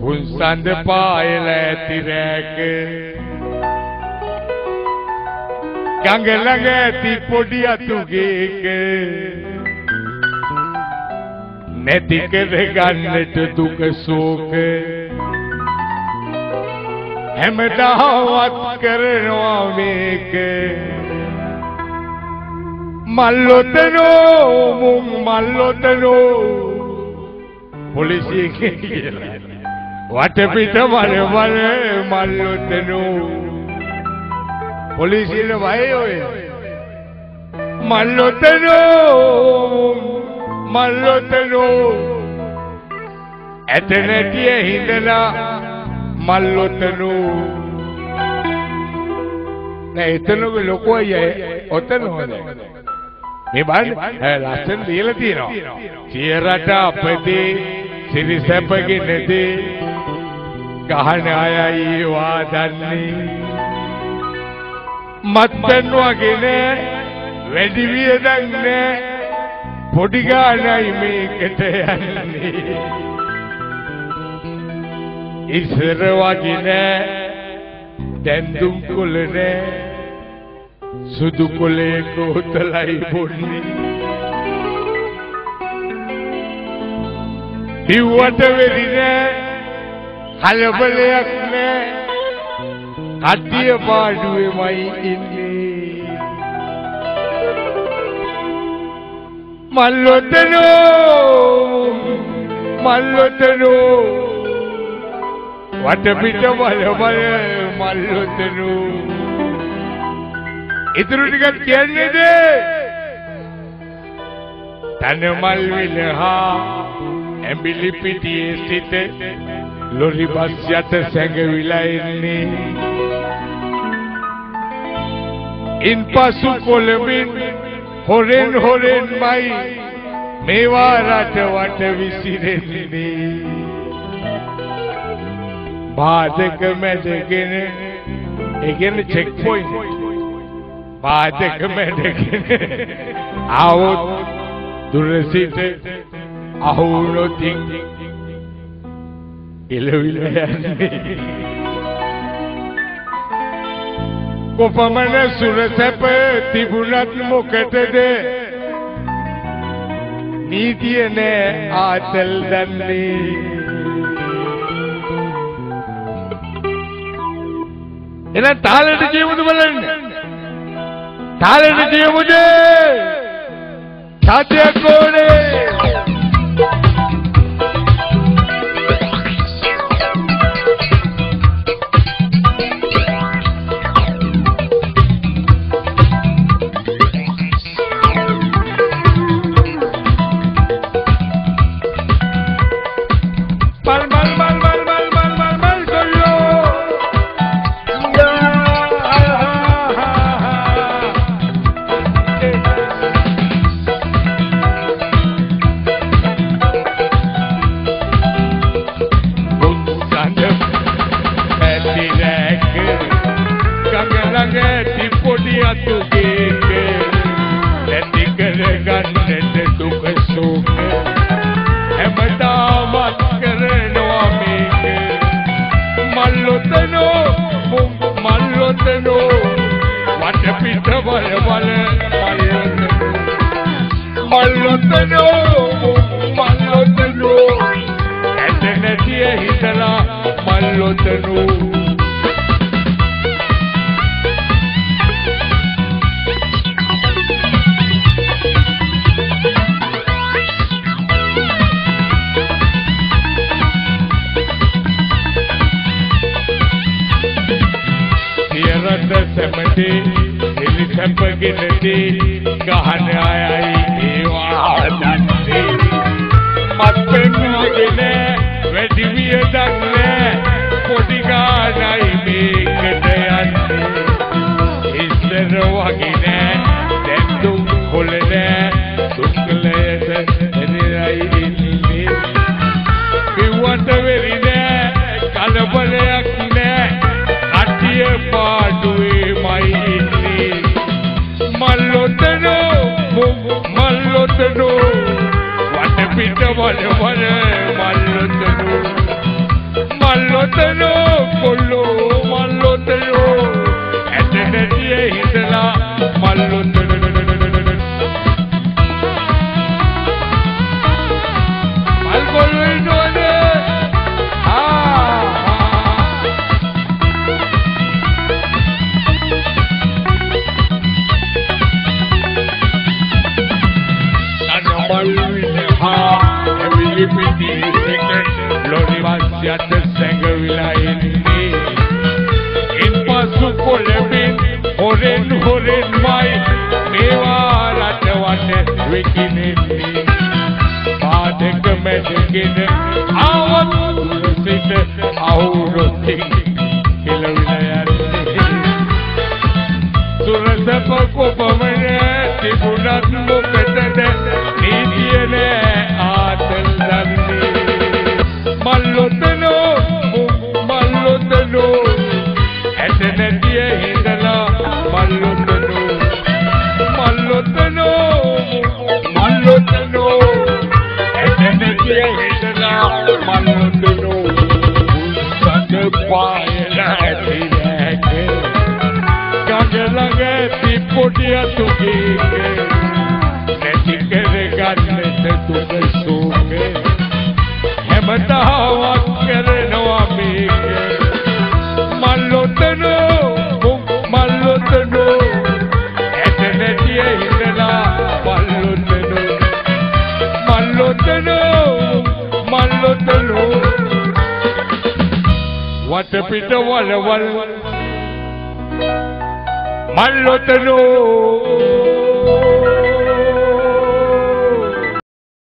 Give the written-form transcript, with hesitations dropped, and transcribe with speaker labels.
Speaker 1: පුන්සන්ද පායල ඇති රැක ගඟ ළඟ ඇති පොඩි අතුගේක නැති කර ගන්නට දුක ශෝක හැමදාවත් කරනවා මේක මල්ලොතනෝ මුං මල්ලොතනෝ පොලිසිය කියලා වටපිට වල මල්ලොතනෝ පොලිසියට වයි ඔය මල්ලොතනෝ ඇත නැටිය හිඳලා මල්ලොතනෝ නෑ එතනක ලොකු අය ඔතන හොඳ මේ බලන්න ලස්සන දීලා තියෙනවා සියරට අපදී සිරිසැපගෙනදී ගහන අයයි වාදන්නේ මත්පැන් වගේ නෑ වැඩි වියදම් නෑ පොඩි ගානයි මේකට යන්නේ ඉස්සර වගේ නෑ දැන් දුම් කොළ නෑ සුදු කොළේ කොතලයි බොන්නේ ඉව්වට වෙලි නෑ කලබලයක් නෑ කට්ටිය පාඩුවේමයි ඉන්නේ මල්ලොතනෝ වටපිට බල මල්ලොතනෝ ඉතුරු ටිකක් කියන්නේද තන මල් විලහා ඇඹිලි පිටියේ සිට ලොරි බස් යට සැඟවිලා එන්නේ ඉන්පසු කොළඹින් හොරෙන්මයි මේවා රට වට විසිරෙන්නේ බාධක මැදගෙන ඒගෙන චෙක් පොයින්ට් බාධක මැදගෙන ආවොත් දුර සිට අහුනොත් එළවිල යන්නේ කොපමණ සුරසැප තිබුණත් මොකටද නීතිය නෑ ආතල් දන්නේ එහෙනම් තාලෙට කියමුද බලන්න තාලෙට කියමුද සාධ්‍යයක් ඕනේ මල්ලොතනෝ වටපිට වල මල්ලොතනෝ කොල්ලෝ මල්ලොතනෝ ඇත නැතියේ හිතලා මල්ලොතනෝ මල්කොල්ලෝ ඉන්නවද Lorivasyat sengavila inni inpasu kolebin horen mai mewa ratawate wikinenni paadek medgin avat sita aurothi kelavila yanne surasapa kopamane tibunat mokatade nidiyane aatal danne Mallotano, Mallotano, Eternity Hindala, Mallotano, Mallotano, Mallotano, Eternity Hindala, Mallotano, Santa Payana, Gangalanga, Tipotia to Gig, Netikere Garnet to the Soke. Matawa karnawa meke mallotano etnetiye hindala mallotano watapita wal mallotano